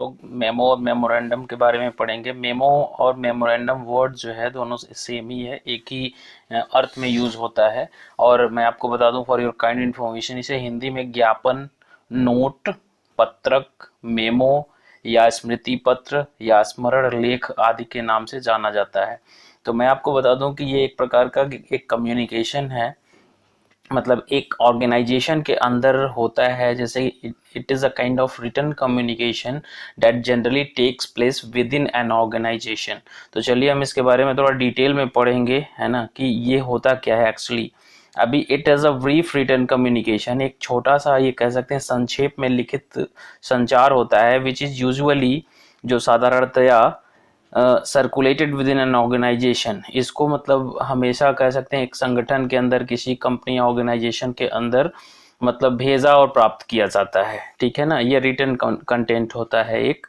लोग मेमो और मेमोरेंडम के बारे में पढ़ेंगे। मेमो और मेमोरेंडम वर्ड जो है दोनों सेम ही है, एक ही अर्थ में यूज होता है। और मैं आपको बता दूं फॉर योर काइंड इन्फॉर्मेशन, इसे हिंदी में ज्ञापन, नोट, पत्रक, मेमो या स्मृति पत्र या स्मरण लेख आदि के नाम से जाना जाता है। तो मैं आपको बता दूं कि ये एक प्रकार का एक कम्युनिकेशन है, मतलब एक ऑर्गेनाइजेशन के अंदर होता है। जैसे it is a kind of written communication that generally takes place within an organisation. तो चलिए हम इसके बारे में थोड़ा डिटेल में पढ़ेंगे, है ना, कि ये होता क्या है एक्चुअली। अभी it is a brief written communication, एक छोटा सा, ये कह सकते हैं संक्षेप में लिखित संचार होता है, विच इज़ यूजुअली, जो साधारणतया circulated within an organisation. इसको मतलब हमेशा कह सकते हैं एक संगठन के अंदर, किसी कंपनी या ऑर्गेनाइजेशन के अंदर मतलब भेजा और प्राप्त किया जाता है, ठीक है ना। ये रिटन कंटेंट होता है एक।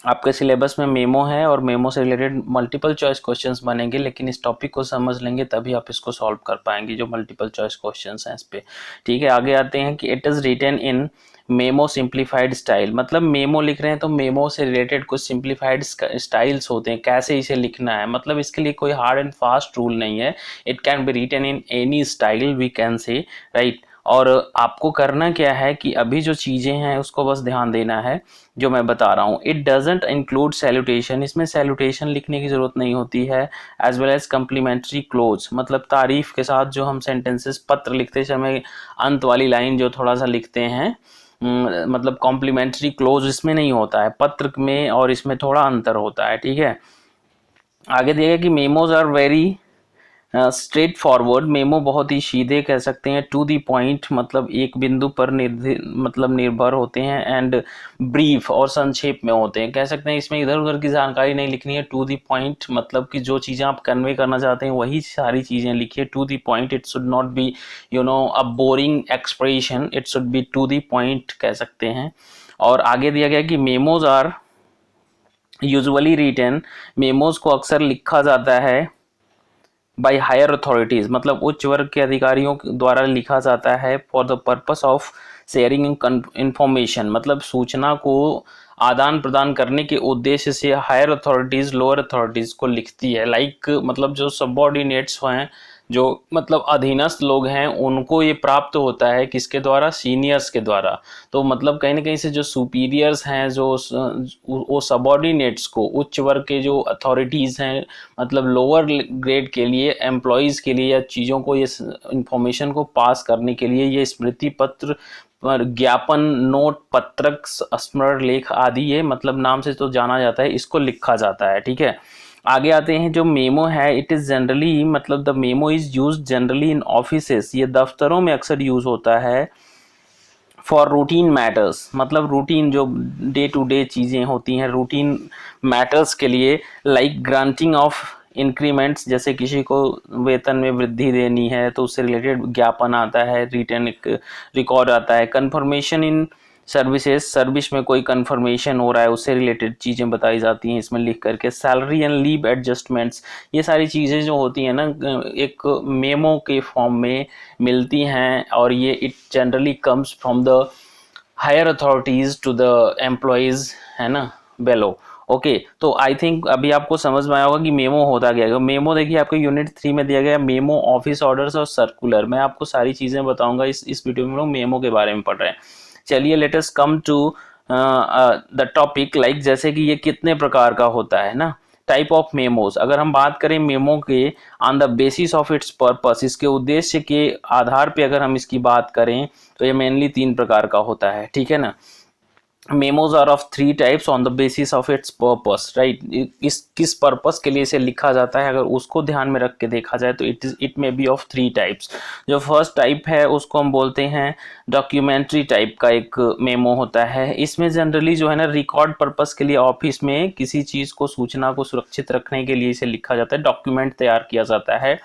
आपके सिलेबस में मेमो है और मेमो से रिलेटेड मल्टीपल चॉइस क्वेश्चंस बनेंगे, लेकिन इस टॉपिक को समझ लेंगे तभी आप इसको सॉल्व कर पाएंगे, जो मल्टीपल चॉइस क्वेश्चंस हैं इस पे। ठीक है, आगे आते हैं कि it is written in memo simplified style. मतलब मेमो लिख रहे हैं तो मेमो से रिलेटेड कुछ सिंप्लीफाइड स्टाइल्स होते हैं, कैसे इसे लिखना है। मतलब इसके लिए कोई हार्ड एंड फास्ट रूल नहीं है। It can be written in any style we can say, right. और आपको करना क्या है कि अभी जो चीज़ें हैं उसको बस ध्यान देना है जो मैं बता रहा हूँ। इट डजेंट इंक्लूड सैल्यूटेशन, इसमें सैल्यूटेशन लिखने की ज़रूरत नहीं होती है। As well as complimentary close, मतलब तारीफ के साथ जो हम सेंटेंसेस पत्र लिखते समय अंत वाली लाइन जो थोड़ा सा लिखते हैं, मतलब कॉम्प्लीमेंट्री क्लोज इसमें नहीं होता है, पत्र में और इसमें थोड़ा अंतर होता है, ठीक है। आगे दिया कि memos are very straightforward, memo बहुत ही सीधे कह सकते हैं, टू दी पॉइंट, मतलब एक बिंदु पर निर्भर होते हैं, एंड ब्रीफ और संक्षेप में होते हैं, कह सकते हैं। इसमें इधर उधर की जानकारी नहीं लिखनी है, टू दी पॉइंट, मतलब कि जो चीज़ें आप कन्वे करना चाहते हैं वही सारी चीज़ें लिखिए, to the point. It should not be a boring expression, it should be to the point कह सकते हैं। और आगे दिया गया कि memos are usually written, memos को अक्सर लिखा जाता है बाई हायर अथॉरिटीज, मतलब उच्च वर्ग के अधिकारियों द्वारा लिखा जाता है, for the purpose of sharing information, मतलब सूचना को आदान प्रदान करने के उद्देश्य से हायर अथॉरिटीज लोअर अथॉरिटीज को लिखती है। लाइक मतलब जो सबऑर्डिनेट्स हैं, जो मतलब अधीनस्थ लोग हैं, उनको ये प्राप्त होता है किसके द्वारा, सीनियर्स के द्वारा। तो मतलब कहीं ना कहीं से जो सुपीरियर्स हैं, जो वो सबऑर्डिनेट्स को, उच्च वर्ग के जो अथॉरिटीज़ हैं, मतलब लोअर ग्रेड के लिए एम्प्लॉयज़ के लिए या चीज़ों को, ये इंफॉर्मेशन को पास करने के लिए ये स्मृति पत्र पर ज्ञापन, नोट, पत्रक, स्मरण लेख आदि, ये मतलब नाम से तो जाना जाता है, इसको लिखा जाता है, ठीक है। आगे आते हैं, जो मेमो है इट इज़ जनरली, मतलब the memo is use generally in offices, ये दफ्तरों में अक्सर यूज़ होता है। फॉर रूटीन मैटर्स, मतलब रूटीन जो डे टू डे चीज़ें होती हैं, रूटीन मैटर्स के लिए, लाइक ग्रांटिंग ऑफ इंक्रीमेंट्स, जैसे किसी को वेतन में वृद्धि देनी है तो उससे रिलेटेड ज्ञापन आता है, रिटर्न रिकॉर्ड आता है। कन्फर्मेशन इन सर्विसेज, सर्विस में कोई कन्फर्मेशन हो रहा है उससे रिलेटेड चीज़ें बताई जाती हैं इसमें लिख करके। सैलरी एंड लीव एडजस्टमेंट्स, ये सारी चीज़ें जो होती हैं ना, एक मेमो के फॉर्म में मिलती हैं, और ये it generally comes from the higher authorities to the employees, है ना, बेलो। ओके, तो आई थिंक अभी आपको समझ में आया होगा कि मेमो होता क्या है। मेमो देखिए आपको यूनिट 3 में दिया गया, मेमो, ऑफिस ऑर्डर्स और सर्कुलर। मैं आपको सारी चीज़ें बताऊंगा, इस वीडियो में हम लोग मेमो के बारे में पढ़ रहे हैं। चलिए let us come to the topic, like जैसे कि ये कितने प्रकार का होता है ना, टाइप ऑफ मेमोज। अगर हम बात करें मेमो के, on the basis of its purpose, इसके उद्देश्य के आधार पे अगर हम इसकी बात करें तो ये मेनली 3 प्रकार का होता है, ठीक है ना। Memos are of 3 types on the basis of its purpose, right. इस किस पर्पस के लिए इसे लिखा जाता है, अगर उसको ध्यान में रख के देखा जाए तो it may be of 3 types. जो फर्स्ट टाइप है उसको हम बोलते हैं डॉक्यूमेंट्री टाइप का एक मेमो होता है। इसमें जनरली जो है ना, रिकॉर्ड पर्पस के लिए ऑफिस में किसी चीज़ को, सूचना को सुरक्षित रखने के लिए इसे लिखा जाता है, डॉक्यूमेंट तैयार किया जाता है।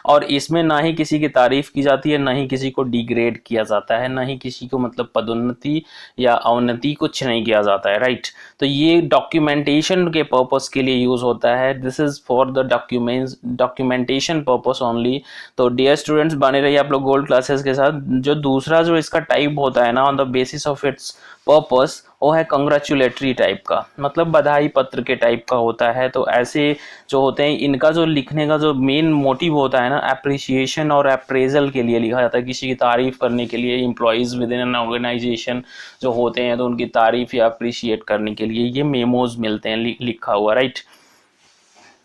और इसमें ना ही किसी की तारीफ की जाती है, ना ही किसी को डिग्रेड किया जाता है, ना ही किसी को मतलब पदोन्नति या अवनति कुछ नहीं किया जाता है, राइट। तो ये डॉक्यूमेंटेशन के पर्पस के लिए यूज होता है। This is for the documentation purpose only. तो डियर स्टूडेंट्स, बने रहिए आप लोग गोल्ड क्लासेस के साथ। जो दूसरा जो इसका टाइप होता है ना, on the basis of its purpose वो है कंग्रेचुलेटरी टाइप का, मतलब बधाई पत्र के टाइप का होता है। तो ऐसे जो होते हैं इनका जो लिखने का जो मेन मोटिव होता है ना, अप्रिसिएशन और अप्रेजल के लिए लिखा जाता है, किसी की तारीफ करने के लिए। Employees within an organisation जो होते हैं तो उनकी तारीफ या अप्रिशिएट करने के लिए ये मेमोज मिलते हैं लिखा हुआ, right.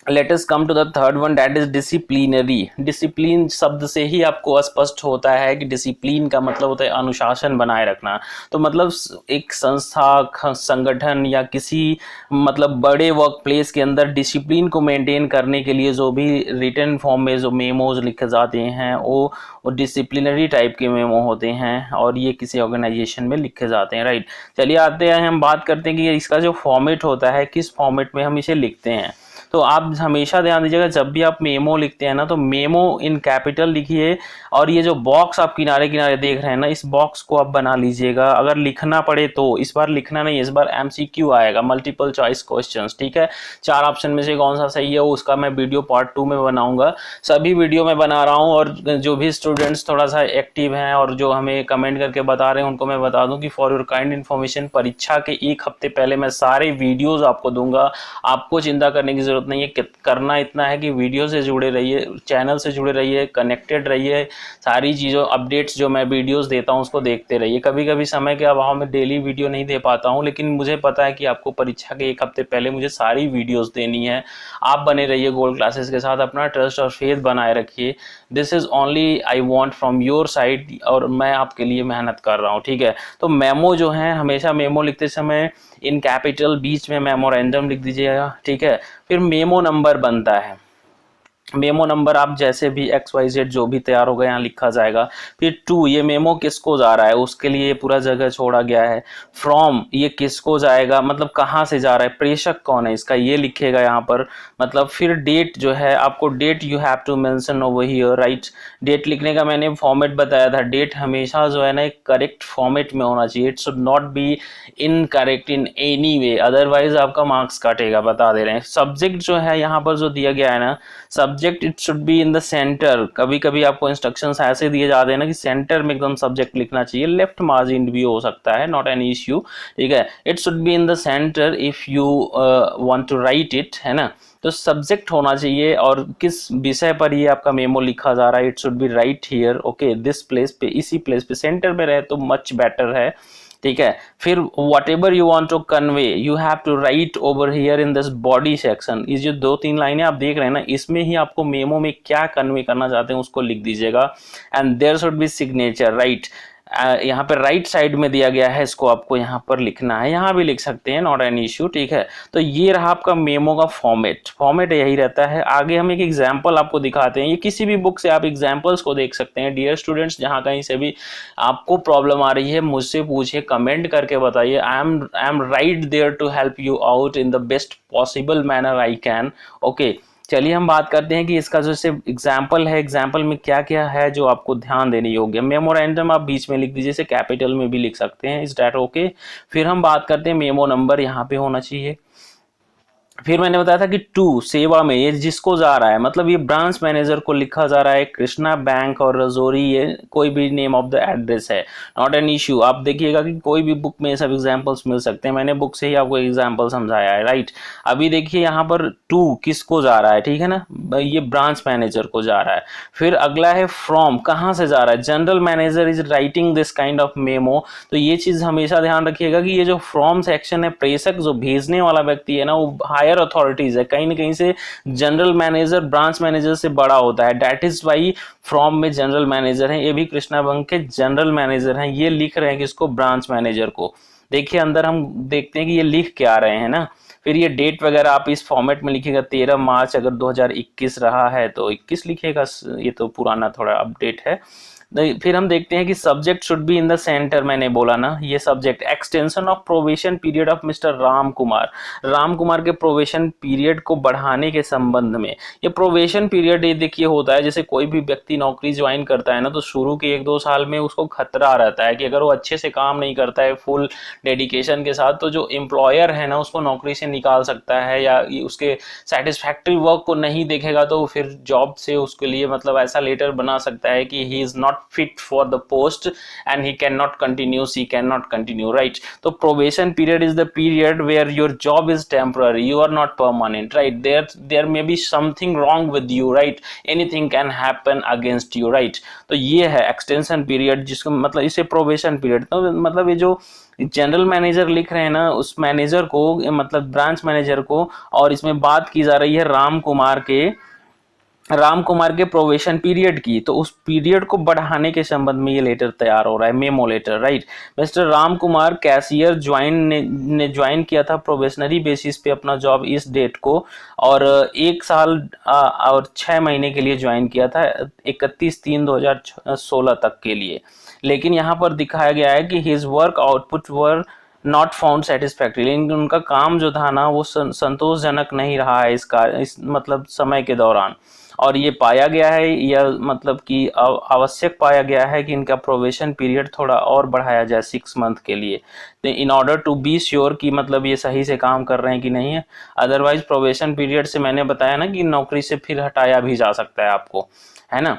Let us come to the third one, that is disciplinary. Discipline शब्द से ही आपको स्पष्ट होता है कि डिसिप्लिन का मतलब होता है अनुशासन बनाए रखना। तो मतलब एक संस्था, संगठन या किसी मतलब बड़े वर्क प्लेस के अंदर डिसिप्लिन को मेंटेन करने के लिए जो भी रिटन फॉर्म में जो मेमोज लिखे जाते हैं वो डिसिप्लिनरी टाइप के मेमो होते हैं और ये किसी ऑर्गेनाइजेशन में लिखे जाते हैं, राइट। चलिए आते हैं, हम बात करते हैं कि इसका जो फॉर्मेट होता है किस फॉर्मेट में हम इसे लिखते हैं। तो आप हमेशा ध्यान दीजिएगा जब भी आप मेमो लिखते हैं ना तो मेमो इन कैपिटल लिखिए, और ये जो बॉक्स आप किनारे किनारे देख रहे हैं ना इस बॉक्स को आप बना लीजिएगा। अगर लिखना पड़े तो इस बार लिखना नहीं, इस बार एमसीक्यू आएगा, मल्टीपल चॉइस क्वेश्चंस, ठीक है। 4 ऑप्शन में से कौन सा सही है उसका मैं वीडियो पार्ट 2 में बनाऊंगा। सभी वीडियो में बना रहा हूँ, और जो भी स्टूडेंट्स थोड़ा सा एक्टिव हैं और जो हमें कमेंट करके बता रहे हैं उनको मैं बता दूं कि फॉर योर काइंड इन्फॉर्मेशन परीक्षा के 1 हफ्ते पहले मैं सारे वीडियोज आपको दूंगा। आपको चिंता करने की जरूरत नहीं है, करना इतना है कि वीडियो से जुड़े रहिए, चैनल से जुड़े रहिए, कनेक्टेड रहिए, सारी चीज़ों अपडेट्स जो मैं वीडियोस देता हूं उसको देखते रहिए। कभी कभी समय के अभाव में डेली वीडियो नहीं दे पाता हूं, लेकिन मुझे पता है कि आपको परीक्षा के 1 हफ्ते पहले मुझे सारी वीडियोस देनी है। आप बने रहिए गोल्ड क्लासेस के साथ, अपना ट्रस्ट और फेथ बनाए रखिए। This is only I want from your side, और मैं आपके लिए मेहनत कर रहा हूँ, ठीक है। तो मेमो जो है हमेशा मेमो लिखते समय इन कैपिटल, बीच में मेमोरेंडम लिख दीजिएगा, ठीक है। फिर मेमो नंबर बनता है, मेमो नंबर आप जैसे भी XYZ जो भी तैयार हो गया यहाँ लिखा जाएगा। फिर 2, ये मेमो किसको जा रहा है उसके लिए पूरा जगह छोड़ा गया है। फ्रॉम, ये किसको जाएगा मतलब कहाँ से जा रहा है, प्रेषक कौन है इसका ये लिखेगा यहाँ पर, मतलब। फिर डेट जो है आपको date you have to mention over here, right. Date लिखने का मैंने फॉर्मेट बताया था, डेट हमेशा जो है ना एक करेक्ट फॉर्मेट में होना चाहिए, it should not be incorrect in any way, otherwise आपका मार्क्स काटेगा, बता दे रहे हैं। सब्जेक्ट जो है यहाँ पर जो दिया गया है ना, subject it should be in the centre. कभी कभी आपको इंस्ट्रक्शंस ऐसे दिए जाते हैं ना कि सेंटर में एकदम सब्जेक्ट लिखना चाहिए, लेफ्ट मार्जिन भी हो सकता है, नॉट एन इश्यू, ठीक है। It should be in the centre if you want to write it, है ना। तो सब्जेक्ट होना चाहिए और किस विषय पर ये आपका मेमो लिखा जा रहा है, it should B right here, okay, this place पे, इसी प्लेस पे सेंटर में रहे तो मच बेटर है, ठीक है। फिर whatever you want to convey you have to write over here in this body section. ये जो 2-3 लाइनें आप देख रहे हैं ना इसमें ही आपको मेमो में क्या कन्वे करना चाहते हैं उसको लिख दीजिएगा। And there should be signature, right. यहाँ पर राइट साइड में दिया गया है, इसको आपको यहाँ पर लिखना है, यहाँ भी लिख सकते हैं, नॉट एन इश्यू, ठीक है। तो ये रहा आपका मेमो का फॉर्मेट यही रहता है। आगे हम एक एग्जाम्पल आपको दिखाते हैं, ये किसी भी बुक से आप एग्जाम्पल्स को देख सकते हैं। डियर स्टूडेंट्स, जहाँ कहीं से भी आपको प्रॉब्लम आ रही है मुझसे पूछिए, कमेंट करके बताइए, I am right there to help you out in the best possible manner I can, okay. चलिए हम बात करते हैं कि इसका जो सिर्फ एग्जाम्पल है, एग्जाम्पल में क्या क्या है जो आपको ध्यान देने योग्य। मेमोरेंडम आप बीच में लिख दीजिए, इसे कैपिटल में भी लिख सकते हैं, इज दैट ओके। फिर हम बात करते हैं मेमो नंबर यहाँ पे होना चाहिए। फिर मैंने बताया था कि 2 सेवा में, ये जिसको जा रहा है मतलब ये ब्रांच मैनेजर को लिखा जा रहा है, कृष्णा बैंक और रजौरी, ये कोई भी नेम ऑफ द एड्रेस है, नॉट एन इश्यू। आप देखिएगा कि कोई भी बुक में सब एग्जांपल्स मिल सकते हैं, मैंने बुक से ही आपको एग्जांपल समझाया है, राइट। अभी देखिए यहाँ पर 2 किसको जा रहा है, ठीक है ना, ये ब्रांच मैनेजर को जा रहा है। फिर अगला है फ्रॉम, कहाँ से जा रहा है, general manager is writing this kind of memo. तो ये चीज हमेशा ध्यान रखिएगा कि ये जो फ्रॉम सेक्शन है, प्रेषक जो भेजने वाला व्यक्ति है ना वो हायर अथॉरिटीज है, कहीं ना कहीं से जनरल मैनेजर ब्रांच मैनेजर से बड़ा होता है, दैट इज वाई फ्रॉम में जनरल मैनेजर है। ये भी कृष्णा बैंक के जनरल मैनेजर हैं, ये लिख रहे हैं कि इसको ब्रांच मैनेजर को। देखिए अंदर हम देखते हैं कि ये लिख के आ रहे हैं ना। फिर ये डेट वगैरह आप इस फॉर्मेट में लिखिएगा, 13 मार्च अगर 2021 रहा है तो 21 लिखिएगा, ये तो पुराना थोड़ा अपडेट है। फिर हम देखते हैं कि subject should be in the centre, मैंने बोला ना ये subject. Extension of probation period of mister Ram Kumar के प्रोबेशन पीरियड को बढ़ाने के संबंध में। ये प्रोबेशन पीरियड ये देखिए होता है, जैसे कोई भी व्यक्ति नौकरी ज्वाइन करता है ना तो शुरू के 1-2 साल में उसको खतरा रहता है कि अगर वो अच्छे से काम नहीं करता है फुल डेडिकेशन के साथ तो जो एम्प्लॉयर है ना उसको नौकरी से निकाल सकता है, या उसके सेटिस्फैक्ट्री वर्क को नहीं देखेगा तो फिर जॉब से उसके लिए मतलब ऐसा लेटर बना सकता है कि he is not fit for the post and he cannot continue, she cannot continue, right? So probation period is the period where your job is temporary, you are not permanent, right? There may be something wrong with you, right? anything can happen against you, right? तो ये है extension period, जिसको मतलब इसे probation period. तो मतलब ये जो जनरल मैनेजर लिख रहे हैं ना, उस मैनेजर को मतलब ब्रांच मैनेजर को, और इसमें बात की जा रही है राम कुमार के प्रोबेशन पीरियड की, तो उस पीरियड को बढ़ाने के संबंध में ये लेटर तैयार हो रहा है, memo letter, right? Mister Ram Kumar cashier ने ज्वाइन किया था प्रोबेशनरी बेसिस पे अपना जॉब इस डेट को, और 1 साल और 6 महीने के लिए ज्वाइन किया था 31/3/2016 तक के लिए। लेकिन यहाँ पर दिखाया गया है कि his work output were not found satisfactory, लेकिन उनका काम जो था ना वो संतोषजनक नहीं रहा है इस मतलब समय के दौरान, और ये पाया गया है या मतलब कि आवश्यक पाया गया है कि इनका प्रोबेशन पीरियड थोड़ा और बढ़ाया जाए 6 मंथ के लिए, in order to be sure कि मतलब ये सही से काम कर रहे हैं कि नहीं है। अदरवाइज प्रोबेशन पीरियड से मैंने बताया ना कि नौकरी से फिर हटाया भी जा सकता है आपको, है ना?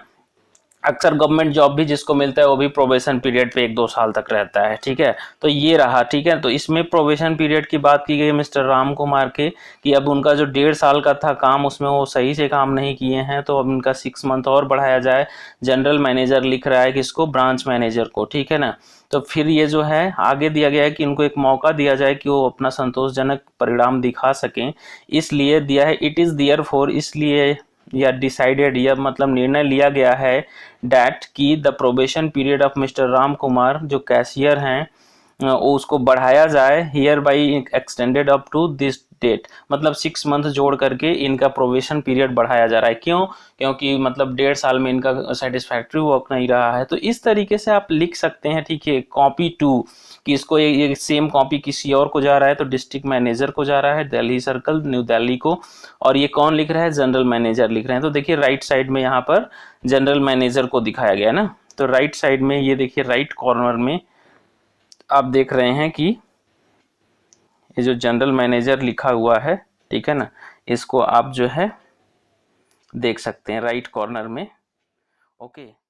अक्सर गवर्नमेंट जॉब भी जिसको मिलता है वो भी प्रोबेशन पीरियड पे 1-2 साल तक रहता है, ठीक है? तो ये रहा, ठीक है? तो इसमें प्रोबेशन पीरियड की बात की गई मिस्टर राम कुमार के, कि अब उनका जो 1.5 साल का था काम, उसमें वो सही से काम नहीं किए हैं, तो अब उनका 6 मंथ और बढ़ाया जाए। जनरल मैनेजर लिख रहा है किसको? ब्रांच मैनेजर को, ठीक है ना? तो फिर ये जो है आगे दिया गया है कि उनको एक मौका दिया जाए कि वो अपना संतोषजनक परिणाम दिखा सकें, इसलिए दिया है इट इज़ देयरफॉर, इसलिए या डिसाइडेड, या मतलब निर्णय लिया गया है डैट की the probation period of mister Ram Kumar जो कैशियर हैं उसको बढ़ाया जाए, hereby extended up to this date, मतलब 6 मंथ जोड़ करके इनका प्रोबेशन पीरियड बढ़ाया जा रहा है। क्यों? क्योंकि मतलब 1.5 साल में इनका सेटिस्फैक्ट्री वर्क नहीं रहा है। तो इस तरीके से आप लिख सकते हैं, ठीक है? कॉपी 2 कि इसको ये सेम कॉपी किसी और को जा रहा है, तो डिस्ट्रिक्ट मैनेजर को जा रहा है, दिल्ली सर्कल, न्यू दिल्ली को, और ये कौन लिख रहा है? जनरल मैनेजर लिख रहे हैं। तो देखिए राइट साइड में यहाँ पर जनरल मैनेजर को दिखाया गया है ना, तो राइट साइड में ये देखिए राइट कॉर्नर में आप देख रहे हैं कि ये जो जनरल मैनेजर लिखा हुआ है, ठीक है ना, इसको आप जो है देख सकते हैं राइट कॉर्नर में, ओके।